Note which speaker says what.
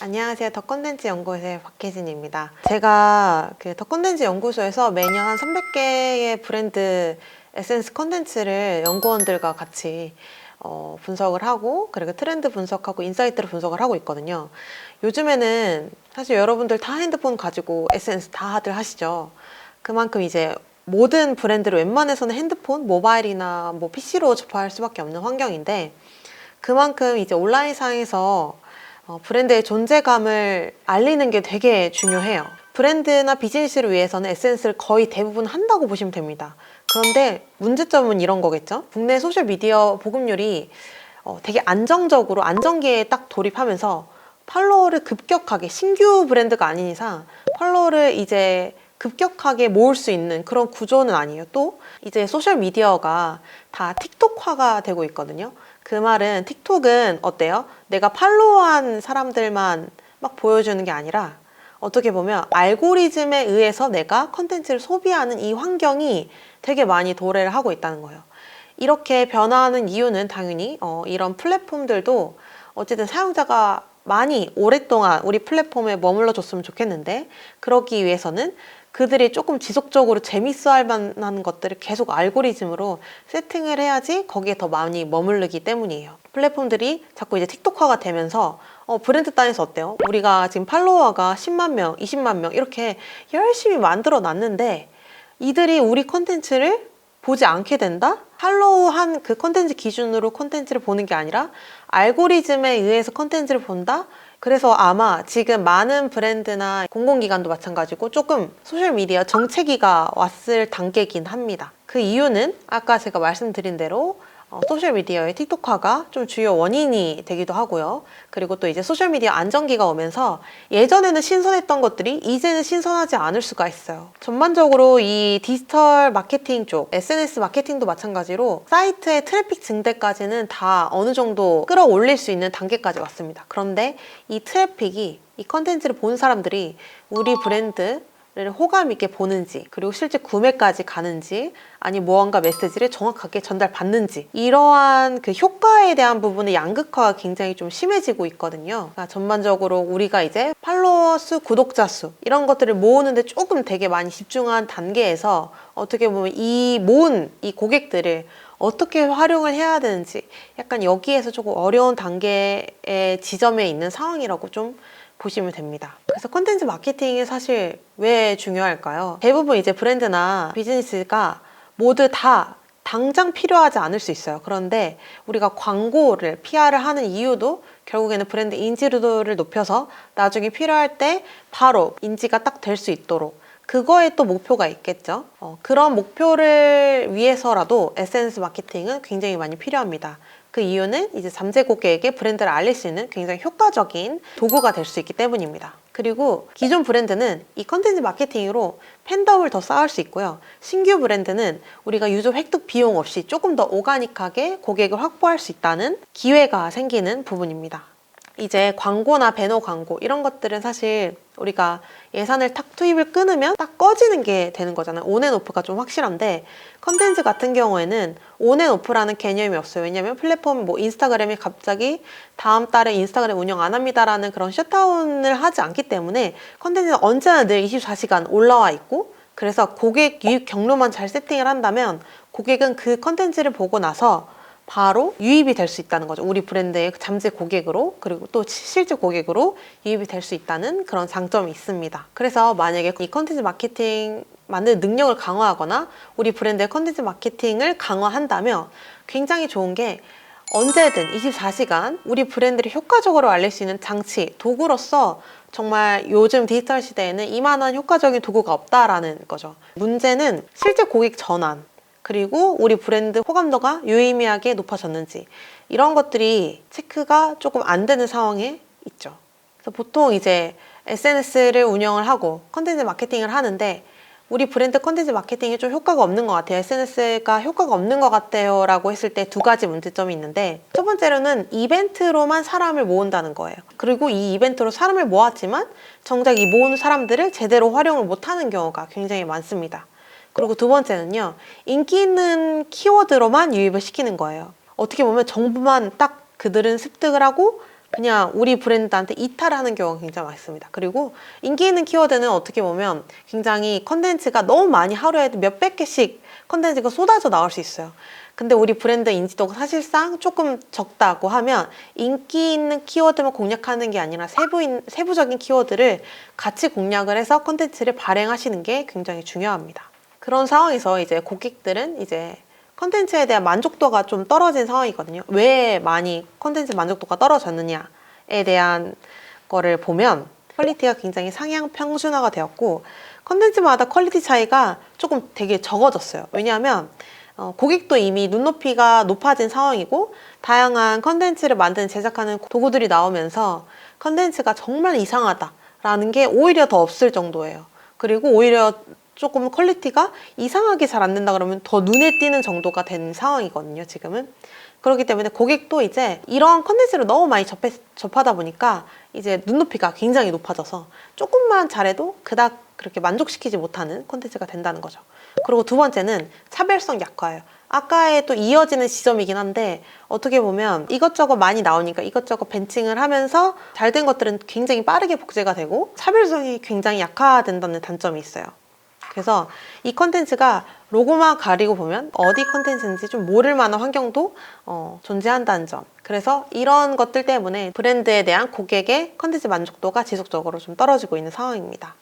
Speaker 1: 안녕하세요. 더 컨텐츠 연구소의 박혜진입니다. 제가 더 컨텐츠 연구소에서 매년 한 300개의 브랜드 SNS 컨텐츠를 연구원들과 같이 분석을 하고, 그리고 트렌드 분석하고 인사이트를 분석을 하고 있거든요. 요즘에는 사실 여러분들 다 핸드폰 가지고 SNS 다들 하시죠. 그만큼 이제 모든 브랜드를 웬만해서는 핸드폰, 모바일이나 뭐 PC로 접할 수밖에 없는 환경인데, 그만큼 이제 온라인상에서 브랜드의 존재감을 알리는 게 되게 중요해요. 브랜드나 비즈니스를 위해서는 SNS를 거의 대부분 한다고 보시면 됩니다. 그런데 문제점은 이런 거겠죠? 국내 소셜미디어 보급률이 되게 안정적으로 안정기에 딱 돌입하면서 팔로워를 급격하게, 신규 브랜드가 아닌 이상 팔로워를 이제 급격하게 모을 수 있는 그런 구조는 아니에요. 또 이제 소셜미디어가 다 틱톡화가 되고 있거든요. 그 말은 틱톡은 어때요? 내가 팔로우한 사람들만 막 보여주는 게 아니라 어떻게 보면 알고리즘에 의해서 내가 컨텐츠를 소비하는 이 환경이 되게 많이 도래를 하고 있다는 거예요. 이렇게 변화하는 이유는 당연히 이런 플랫폼들도 어쨌든 사용자가 많이 오랫동안 우리 플랫폼에 머물러 줬으면 좋겠는데, 그러기 위해서는 그들이 조금 지속적으로 재밌어 할 만한 것들을 계속 알고리즘으로 세팅을 해야지 거기에 더 많이 머무르기 때문이에요. 플랫폼들이 자꾸 이제 틱톡화가 되면서 브랜드 단에서 어때요? 우리가 지금 팔로워가 10만 명, 20만 명 이렇게 열심히 만들어 놨는데 이들이 우리 컨텐츠를 보지 않게 된다? 팔로우한 그 컨텐츠 기준으로 컨텐츠를 보는 게 아니라 알고리즘에 의해서 컨텐츠를 본다? 그래서 아마 지금 많은 브랜드나 공공기관도 마찬가지고 조금 소셜미디어 정체기가 왔을 단계이긴 합니다. 그 이유는 아까 제가 말씀드린 대로 소셜미디어의 틱톡화가 좀 주요 원인이 되기도 하고요. 그리고 또 이제 소셜미디어 안정기가 오면서 예전에는 신선했던 것들이 이제는 신선하지 않을 수가 있어요. 전반적으로 이 디지털 마케팅 쪽, SNS 마케팅도 마찬가지로 사이트의 트래픽 증대까지는 다 어느 정도 끌어올릴 수 있는 단계까지 왔습니다. 그런데 이 트래픽이, 이 컨텐츠를 본 사람들이 우리 브랜드 를 호감 있게 보는지, 그리고 실제 구매까지 가는지, 아니 무언가 메시지를 정확하게 전달받는지, 이러한 그 효과에 대한 부분의 양극화가 굉장히 좀 심해지고 있거든요. 그러니까 전반적으로 우리가 이제 팔로워 수, 구독자 수 이런 것들을 모으는데 조금 되게 많이 집중한 단계에서 어떻게 보면 이 모은 이 고객들을 어떻게 활용을 해야 되는지 약간 여기에서 조금 어려운 단계의 지점에 있는 상황이라고 좀 보시면 됩니다. 그래서 콘텐츠 마케팅이 사실 왜 중요할까요? 대부분 이제 브랜드나 비즈니스가 모두 다 당장 필요하지 않을 수 있어요. 그런데 우리가 광고를, PR을 하는 이유도 결국에는 브랜드 인지도를 높여서 나중에 필요할 때 바로 인지가 딱 될 수 있도록, 그거에 또 목표가 있겠죠. 그런 목표를 위해서라도 SNS 마케팅은 굉장히 많이 필요합니다. 그 이유는 이제 잠재 고객에게 브랜드를 알릴 수 있는 굉장히 효과적인 도구가 될 수 있기 때문입니다. 그리고 기존 브랜드는 이 컨텐츠 마케팅으로 팬덤을 더 쌓을 수 있고요. 신규 브랜드는 우리가 유저 획득 비용 없이 조금 더 오가닉하게 고객을 확보할 수 있다는 기회가 생기는 부분입니다. 이제 광고나 배너 광고 이런 것들은 사실 우리가 예산을 탁 투입을 끊으면 딱 꺼지는 게 되는 거잖아요. 온앤오프가 좀 확실한데, 컨텐츠 같은 경우에는 온앤오프라는 개념이 없어요. 왜냐면 플랫폼 뭐 인스타그램이 갑자기 다음 달에 인스타그램 운영 안 합니다라는 그런 셧다운을 하지 않기 때문에 컨텐츠는 언제나 늘 24시간 올라와 있고, 그래서 고객 유입 경로만 잘 세팅을 한다면 고객은 그 컨텐츠를 보고 나서 바로 유입이 될 수 있다는 거죠. 우리 브랜드의 잠재 고객으로, 그리고 또 실제 고객으로 유입이 될 수 있다는 그런 장점이 있습니다. 그래서 만약에 이 컨텐츠 마케팅 만드는 능력을 강화하거나 우리 브랜드의 컨텐츠 마케팅을 강화한다면 굉장히 좋은 게, 언제든 24시간 우리 브랜드를 효과적으로 알릴 수 있는 장치, 도구로서 정말 요즘 디지털 시대에는 이만한 효과적인 도구가 없다라는 거죠. 문제는 실제 고객 전환, 그리고 우리 브랜드 호감도가 유의미하게 높아졌는지, 이런 것들이 체크가 조금 안 되는 상황에 있죠. 그래서 보통 이제 SNS를 운영을 하고 컨텐츠 마케팅을 하는데 우리 브랜드 컨텐츠 마케팅이 좀 효과가 없는 것 같아요. SNS가 효과가 없는 것 같아요 라고 했을 때 두 가지 문제점이 있는데, 첫 번째로는 이벤트로만 사람을 모은다는 거예요. 그리고 이 이벤트로 사람을 모았지만 정작 이 모은 사람들을 제대로 활용을 못하는 경우가 굉장히 많습니다. 그리고 두 번째는요, 인기 있는 키워드로만 유입을 시키는 거예요. 어떻게 보면 정보만 딱 그들은 습득을 하고 그냥 우리 브랜드한테 이탈하는 경우가 굉장히 많습니다. 그리고 인기 있는 키워드는 어떻게 보면 굉장히 컨텐츠가 너무 많이 하루에 몇백 개씩 컨텐츠가 쏟아져 나올 수 있어요. 근데 우리 브랜드 인지도가 사실상 조금 적다고 하면 인기 있는 키워드만 공략하는 게 아니라 세부적인 키워드를 같이 공략을 해서 컨텐츠를 발행하시는 게 굉장히 중요합니다. 그런 상황에서 이제 고객들은 이제 컨텐츠에 대한 만족도가 좀 떨어진 상황이거든요. 왜 많이 컨텐츠 만족도가 떨어졌느냐에 대한 거를 보면 퀄리티가 굉장히 상향 평준화가 되었고 컨텐츠마다 퀄리티 차이가 조금 되게 적어졌어요. 왜냐하면 고객도 이미 눈높이가 높아진 상황이고 다양한 컨텐츠를 만드는 제작하는 도구들이 나오면서 컨텐츠가 정말 이상하다라는 게 오히려 더 없을 정도예요. 그리고 오히려 조금 퀄리티가 이상하게 잘 안 된다 그러면 더 눈에 띄는 정도가 된 상황이거든요, 지금은. 그렇기 때문에 고객도 이제 이런 컨텐츠를 너무 많이 접하다 보니까 이제 눈높이가 굉장히 높아져서 조금만 잘해도 그닥 그렇게 만족시키지 못하는 컨텐츠가 된다는 거죠. 그리고 두 번째는 차별성 약화예요. 아까에 또 이어지는 지점이긴 한데 어떻게 보면 이것저것 많이 나오니까 이것저것 벤칭을 하면서 잘된 것들은 굉장히 빠르게 복제가 되고 차별성이 굉장히 약화된다는 단점이 있어요. 그래서 이 컨텐츠가 로고만 가리고 보면 어디 컨텐츠인지 좀 모를 만한 환경도 존재한다는 점. 그래서 이런 것들 때문에 브랜드에 대한 고객의 컨텐츠 만족도가 지속적으로 좀 떨어지고 있는 상황입니다.